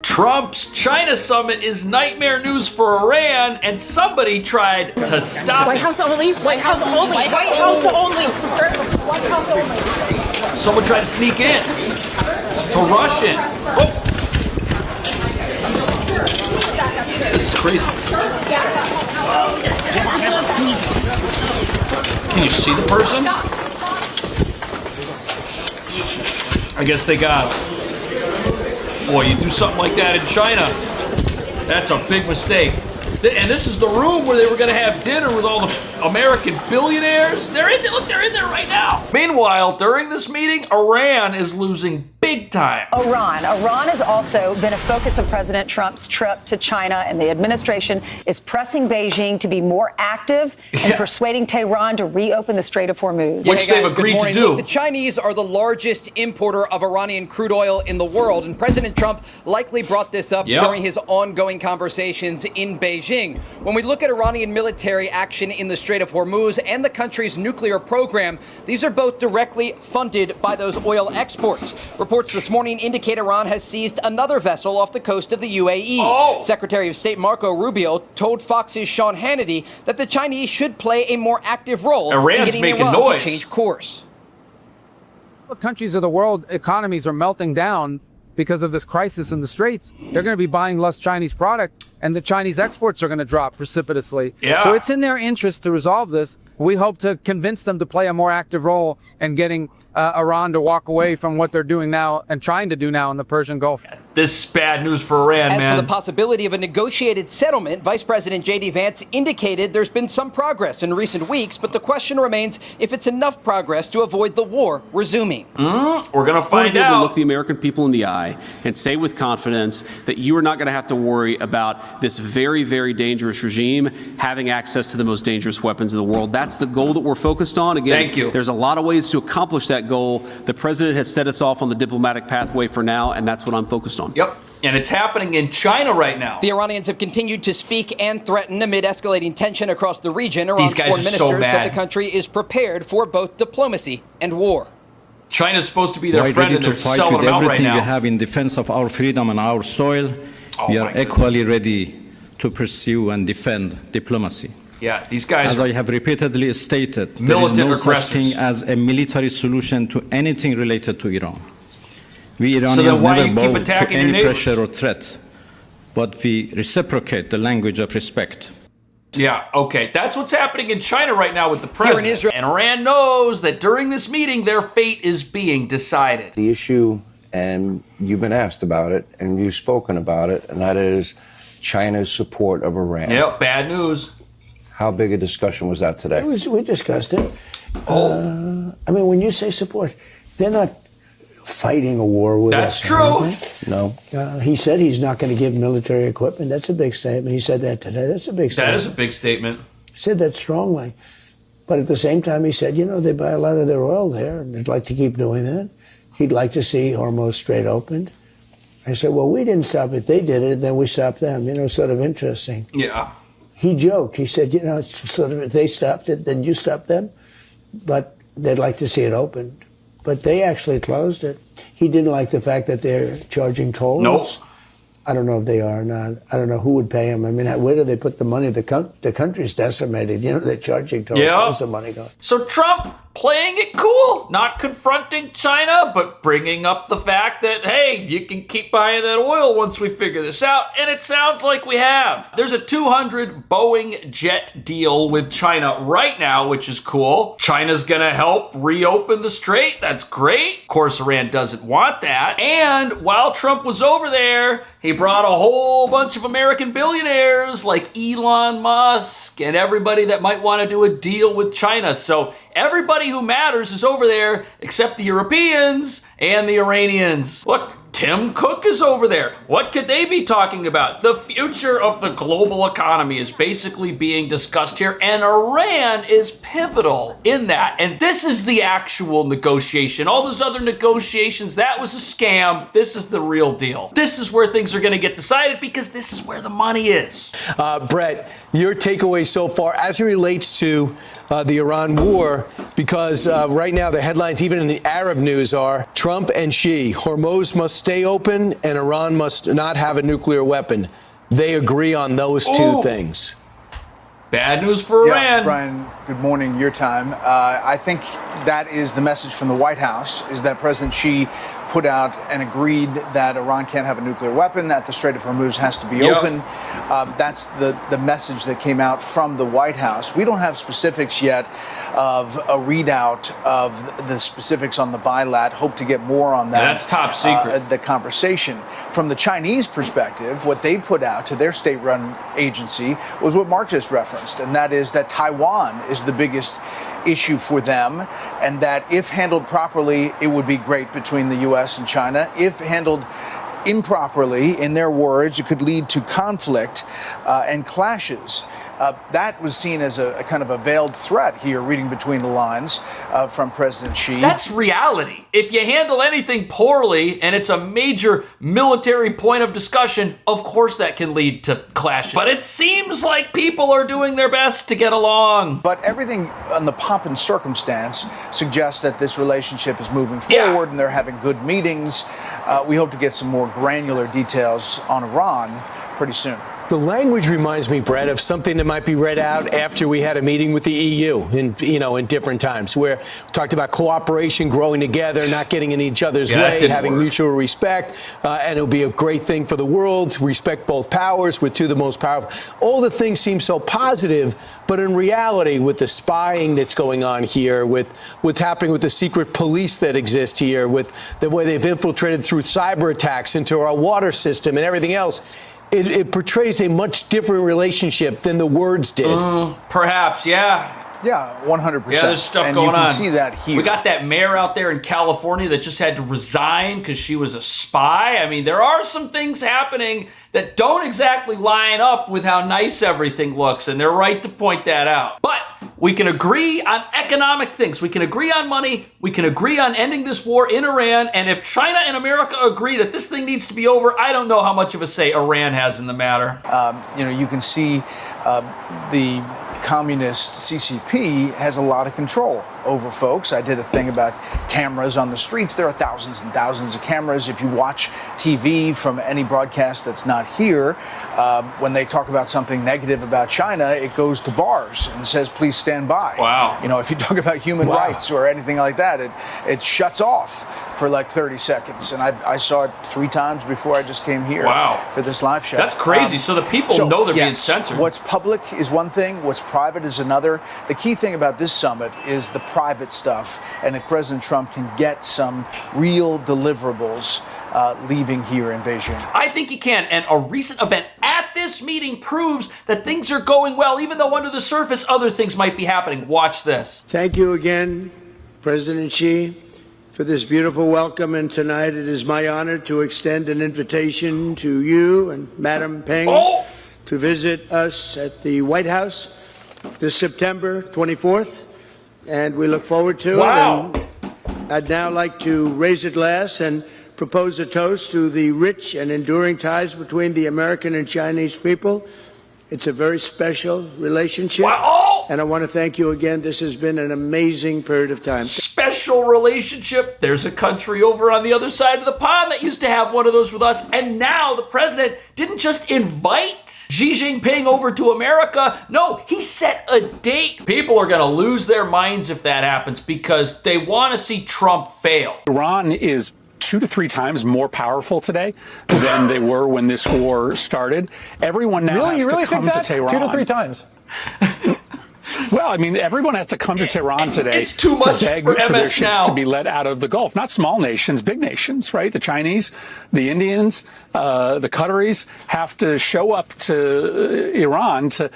Trump's China summit is nightmare news for Iran, and somebody tried to stop White it. House only. White House only. White House only. Sir, White House only. Someone tried to sneak in, to rush in. Oh. This is crazy. Can you see the person? I guess they got him. Boy, you do something like that in China, that's a big mistake. And this is the room where they were going to have dinner with all the American billionaires. They're in there. Look, they're in there right now. Meanwhile, during this meeting, Iran is losing big time. Iran has also been a focus of President Trump's trip to China, and the administration is pressing Beijing to be more active in persuading Tehran to reopen the Strait of Hormuz. Which they've agreed to do. Look, the Chinese are the largest importer of Iranian crude oil in the world, and President Trump likely brought this up during his ongoing conversations in Beijing. When we look at Iranian military action in the Strait of Hormuz and the country's nuclear program, these are both directly funded by those oil exports. Reports this morning indicate Iran has seized another vessel off the coast of the UAE. Secretary of State Marco Rubio told Fox's Sean Hannity that the Chinese should play a more active role in getting Iran to change course. Countries of the world economies are melting down because of this crisis in the Straits. They're going to be buying less Chinese product, and the Chinese exports are going to drop precipitously. So it's in their interest to resolve this. We hope to convince them to play a more active role in getting Iran to walk away from what they're doing now and trying to do now in the Persian Gulf. This is bad news for Iran, man. As for the possibility of a negotiated settlement, Vice President J.D. Vance indicated there's been some progress in recent weeks, but the question remains if it's enough progress to avoid the war resuming. We're going to find out. out. To look the American people in the eye and say with confidence that you are not going to have to worry about this very, very dangerous regime having access to the most dangerous weapons in the world. That's the goal that we're focused on. Again, thank you. There's a lot of ways to accomplish that goal. The president has set us off on the diplomatic pathway for now, and that's what I'm focused on. Yep. And it's happening in China right now. The Iranians have continued to speak and threaten amid escalating tension across the region. Iran's These guys foreign are so minister said mad. the country is prepared for both diplomacy and war. China's supposed to be their friend, and they're selling them out right now. Everything we have in defense of our freedom and our soil, we are equally ready to pursue and defend diplomacy. Yeah, these guys. As I have repeatedly stated, there is no such thing as a military solution to anything related to Iran. We Iranians never bow to any pressure or threat, but we reciprocate the language of respect. Yeah, okay. That's what's happening in China right now with the president. Here in Israel. And Iran knows that during this meeting, their fate is being decided. The issue, and you've been asked about it, and you've spoken about it, and that is China's support of Iran. Yep, bad news. How big a discussion was that today? We discussed it. I mean, when you say support, they're not fighting a war with us. That's true. No. He said he's not going to give military equipment. That's a big statement. He said that today. That's a big statement. That is a big statement. He said that strongly. But at the same time, he said, you know, they buy a lot of their oil there, and they'd like to keep doing that. He'd like to see Hormuz Strait opened. I said, well, we didn't stop it. They did it, and then we stopped them. You know, sort of interesting. Yeah. He joked. He said, you know, it's sort of, if they stopped it, then you stopped them. But they'd like to see it opened. But they actually closed it. He didn't like the fact that they're charging tolls. Nope. I don't know if they are or not. I don't know who would pay them. I mean, where do they put the money? The country's decimated. You know, they're charging tolls. Yeah. Where's the money going? So Trump playing it cool, not confronting China, but bringing up the fact that, hey, you can keep buying that oil once we figure this out. And it sounds like we have. There's a 200 Boeing jet deal with China right now, which is cool. China's going to help reopen the strait. That's great. Of course, Iran doesn't want that. And while Trump was over there, he brought a whole bunch of American billionaires like Elon Musk and everybody that might want to do a deal with China. So everybody who matters is over there except the Europeans and the Iranians. Look, Tim Cook is over there. What could they be talking about? The future of the global economy is basically being discussed here, and Iran is pivotal in that. And this is the actual negotiation. All those other negotiations, that was a scam. This is the real deal. This is where things are going to get decided because this is where the money is. Brett, your takeaway so far as it relates to the Iran war, because right now the headlines, even in the Arab news, are Trump and Xi, Hormuz must stay open and Iran must not have a nuclear weapon. They agree on those two things. Bad news for Iran. Brian, good morning, your time. I think that is the message from the White House, is that President Xi put out and agreed that Iran can't have a nuclear weapon, that the Strait of Hormuz has to be open. That's the message that came out from the White House. We don't have specifics yet of a readout of the specifics on the bilat. Hope to get more on that. That's top secret. The conversation. From the Chinese perspective, what they put out to their state-run agency was what Mark just referenced, and that is that Taiwan is the biggest issue for them, and that if handled properly, it would be great between the U.S. and China. If handled improperly, in their words, it could lead to conflict and clashes. That was seen as a kind of a veiled threat here, reading between the lines from President Xi. That's reality. If you handle anything poorly and it's a major military point of discussion, of course that can lead to clashes. But it seems like people are doing their best to get along. But everything on the pomp and circumstance suggests that this relationship is moving forward and they're having good meetings. We hope to get some more granular details on Iran pretty soon. The language reminds me, Brett, of something that might be read out after we had a meeting with the EU in different times, where we talked about cooperation, growing together, not getting in each other's way, having mutual respect, and it would be a great thing for the world to respect both powers. We're two of the most powerful. All the things seem so positive, but in reality, with the spying that's going on here, with what's happening with the secret police that exist here, with the way they've infiltrated through cyber attacks into our water system and everything else, it portrays a much different relationship than the words did. Perhaps, yeah. Yeah, 100%. Yeah, there's stuff and going on. You can see that here. We got that mayor out there in California that just had to resign because she was a spy. I mean, there are some things happening that don't exactly line up with how nice everything looks, and they're right to point that out. But we can agree on economic things. We can agree on money. We can agree on ending this war in Iran. And if China and America agree that this thing needs to be over, I don't know how much of a say Iran has in the matter. You can see the communist CCP has a lot of control over folks. I did a thing about cameras on the streets. There are thousands and thousands of cameras. If you watch TV from any broadcast that's not here, when they talk about something negative about China, it goes to bars and says, please stand by. Wow. If you talk about human rights or anything like that, it shuts off for like 30 seconds. And I saw it 3 times before I just came here for this live show. That's crazy. So the people know they're being censored. What's public is one thing. What's private is another. The key thing about this summit is the private stuff. And if President Trump can get some real deliverables leaving here in Beijing. I think he can. And a recent event at this meeting proves that things are going well, even though under the surface other things might be happening. Watch this. Thank you again, President Xi, for this beautiful welcome. And tonight it is my honor to extend an invitation to you and Madam Peng to visit us at the White House this September 24th. And we look forward to it. And I'd now like to raise a glass and propose a toast to the rich and enduring ties between the American and Chinese people. It's a very special relationship. And I want to thank you again. This has been an amazing period of time. Special relationship. There's a country over on the other side of the pond that used to have one of those with us. And now the president didn't just invite Xi Jinping over to America. No, he set a date. People are going to lose their minds if that happens because they want to see Trump fail. Iran is 2 to 3 times more powerful today than they were when this war started. Everyone now has to come to Tehran. 2 to 3 times. Well, I mean, everyone has to come to Tehran today it's too much to beg for for their MS ships now. to be let out of the Gulf. Not small nations, big nations, right? The Chinese, the Indians, the Qataris have to show up to Iran to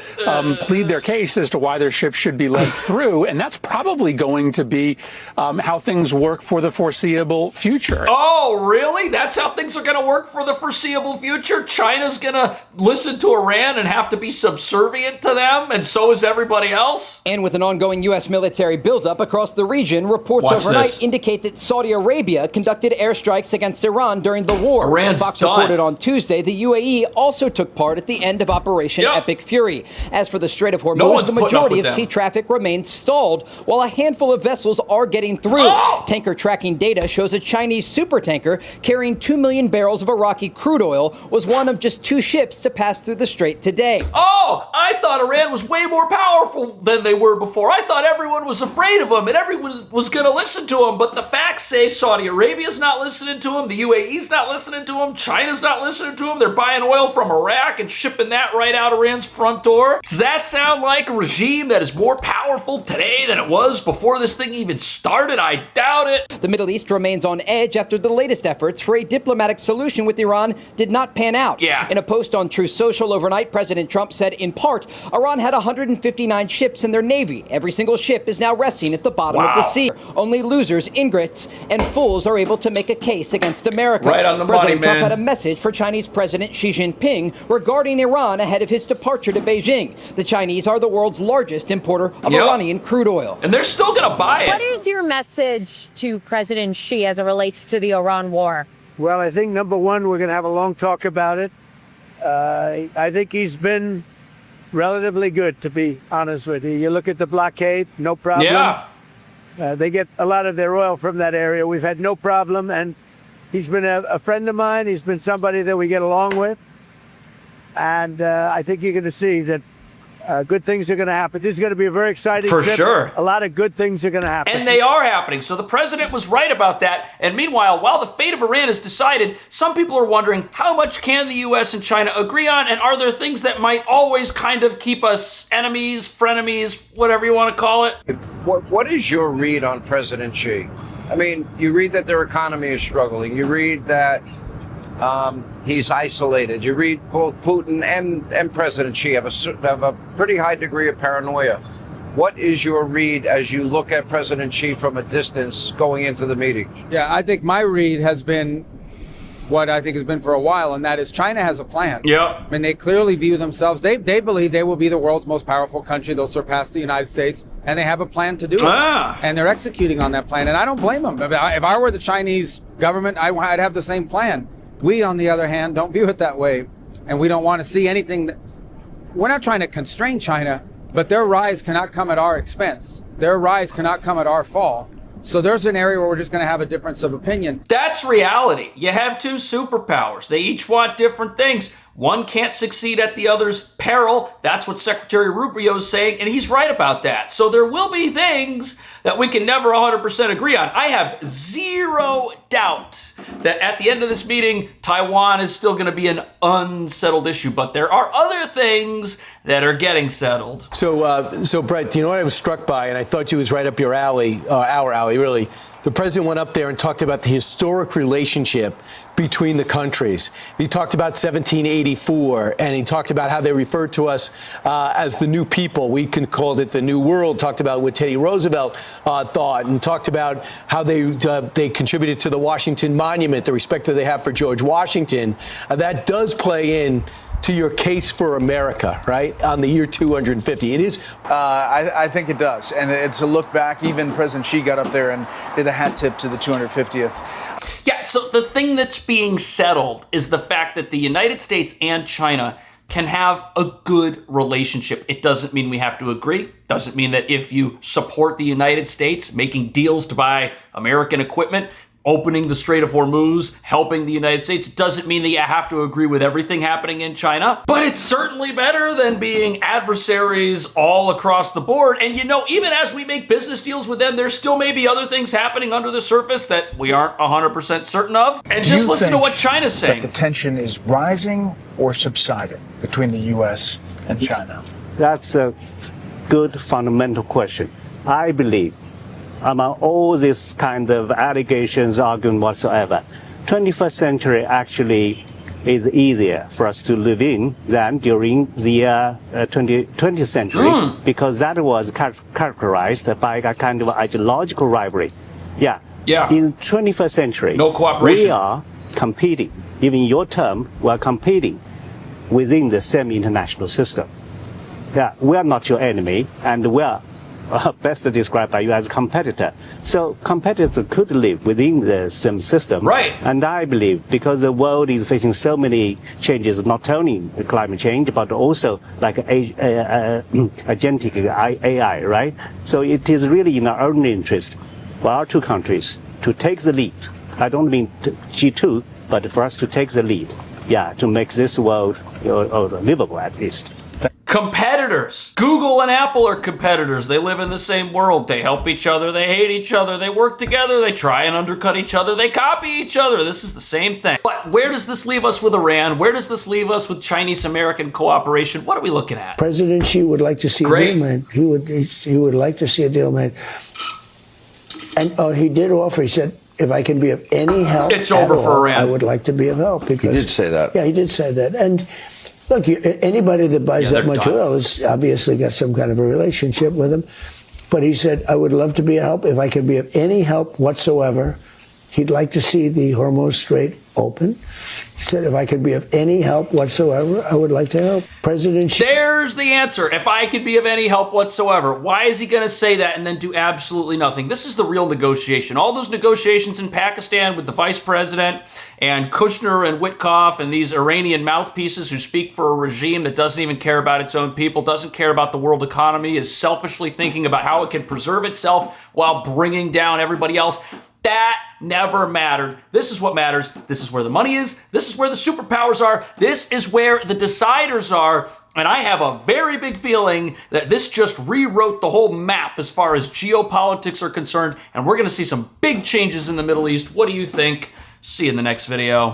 plead their case as to why their ships should be let through. And that's probably going to be how things work for the foreseeable future. Oh, really? That's how things are going to work for the foreseeable future? China's going to listen to Iran and have to be subservient to them, and so is everybody else? else. And with an ongoing U.S. military buildup across the region, reports overnight indicate that Saudi Arabia conducted airstrikes against Iran during the war. Iran's Fox done. reported on Tuesday the UAE also took part at the end of Operation Epic Fury. As for the Strait of Hormuz, the majority of sea traffic remains stalled, while a handful of vessels are getting through. Tanker tracking data shows a Chinese supertanker carrying 2 million barrels of Iraqi crude oil was one of just 2 ships to pass through the strait today. Oh, I thought Iran was way more powerful than they were before. I thought everyone was afraid of them and everyone was going to listen to them. But the facts say Saudi Arabia's not listening to them. The UAE's not listening to them. China's not listening to them. They're buying oil from Iraq and shipping that right out Iran's front door. Does that sound like a regime that is more powerful today than it was before this thing even started? I doubt it. The Middle East remains on edge after the latest efforts for a diplomatic solution with Iran did not pan out. In a post on Truth Social overnight, President Trump said, in part, Iran had 159 ships in their navy. Every single ship is now resting at the bottom of the sea. Only losers, ingrates, and fools are able to make a case against America. Right on the President money, Trump man. had a message for Chinese President Xi Jinping regarding Iran ahead of his departure to Beijing. The Chinese are the world's largest importer of Iranian crude oil. And they're still going to buy it. What is your message to President Xi as it relates to the Iran war? Well, I think number one, we're going to have a long talk about it. I think he's been relatively good, to be honest with you. You look at the blockade, no problems. They get a lot of their oil from that area. We've had no problem, and he's been a friend of mine. He's been somebody that we get along with. And I think you're going to see that good things are going to happen. This is going to be a very exciting trip. Sure. A lot of good things are going to happen. And they are happening. So the president was right about that. And meanwhile, while the fate of Iran is decided, some people are wondering how much can the U.S. and China agree on? And are there things that might always kind of keep us enemies, frenemies, whatever you want to call it? What is your read on President Xi? I mean, you read that their economy is struggling. You read that he's isolated. You read both Putin and President Xi have a pretty high degree of paranoia. What is your read as you look at President Xi from a distance going into the meeting? Yeah, I think my read has been what I think has been for a while, and that is China has a plan. I mean, they clearly view themselves, they believe they will be the world's most powerful country. They'll surpass the United States, and they have a plan to do it. And they're executing on that plan, and I don't blame them. If I were the Chinese government, I'd have the same plan. We, on the other hand, don't view it that way, and we don't want to see anything we're not trying to constrain China, but their rise cannot come at our expense. Their rise cannot come at our fall. So there's an area where we're just going to have a difference of opinion. That's reality. You have two superpowers. They each want different things. One can't succeed at the other's peril. That's what Secretary Rubio is saying, and he's right about that. So there will be things that we can never 100% agree on. I have zero doubt that at the end of this meeting, Taiwan is still going to be an unsettled issue, but there are other things that are getting settled. So Brett, you know what I was struck by, and I thought you was right up your alley, our alley, really. The president went up there and talked about the historic relationship between the countries. He talked about 1784, and he talked about how they referred to us as the new people. We can call it the new world. Talked about what Teddy Roosevelt thought, and talked about how they contributed to the Washington Monument, the respect that they have for George Washington. That does play in to your case for America, right, on the year 250. It is. I think it does. And it's a look back. Even President Xi got up there and did a hat tip to the 250th. Yeah, so the thing that's being settled is the fact that the United States and China can have a good relationship. It doesn't mean we have to agree. Doesn't mean that if you support the United States, making deals to buy American equipment, opening the Strait of Hormuz, helping the United States, doesn't mean that you have to agree with everything happening in China, but it's certainly better than being adversaries all across the board. And you know, even as we make business deals with them, there still may be other things happening under the surface that we aren't 100% certain of. And just listen to what China's saying. That the tension is rising or subsiding between the U.S. and China? That's a good fundamental question. I believe among all these kind of allegations, argument whatsoever, 21st century actually is easier for us to live in than during the 20th century, because that was characterized by a kind of ideological rivalry. In 21st century, no cooperation. We are competing, even your term, we are competing within the same international system. yeah, we are not your enemy, and we are best described by you as competitor. So competitors could live within the same system. Right. And I believe because the world is facing so many changes, not only climate change, but also like agentic AI, right? So it is really in our own interest for our two countries to take the lead. I don't mean G2, but for us to take the lead. Yeah, to make this world livable at least. Competitors. Google and Apple are competitors. They live in the same world. They help each other. They hate each other. They work together. They try and undercut each other. They copy each other. This is the same thing. But where does this leave us with Iran? Where does this leave us with Chinese-American cooperation? What are we looking at? President Xi would like to see a deal made. He would like to see a deal made. And he did offer, he said, if I can be of any help, it's over for Iran. I would like to be of help. Because, he did say that. Yeah, he did say that. And look, anybody that buys that much oil has obviously got some kind of a relationship with him. But he said, I would love to be of help. If I can be of any help whatsoever, he'd like to see the Hormuz Strait open. He said, if I could be of any help whatsoever, I would like to help. President Xi. There's the answer. If I could be of any help whatsoever. Why is he going to say that and then do absolutely nothing? This is the real negotiation. All those negotiations in Pakistan with the vice president and Kushner and Witkoff and these Iranian mouthpieces who speak for a regime that doesn't even care about its own people, doesn't care about the world economy, is selfishly thinking about how it can preserve itself while bringing down everybody else. That never mattered. This is what matters. This is where the money is. This is where the superpowers are. This is where the deciders are. And I have a very big feeling that this just rewrote the whole map as far as geopolitics are concerned. And we're going to see some big changes in the Middle East. What do you think? See you in the next video.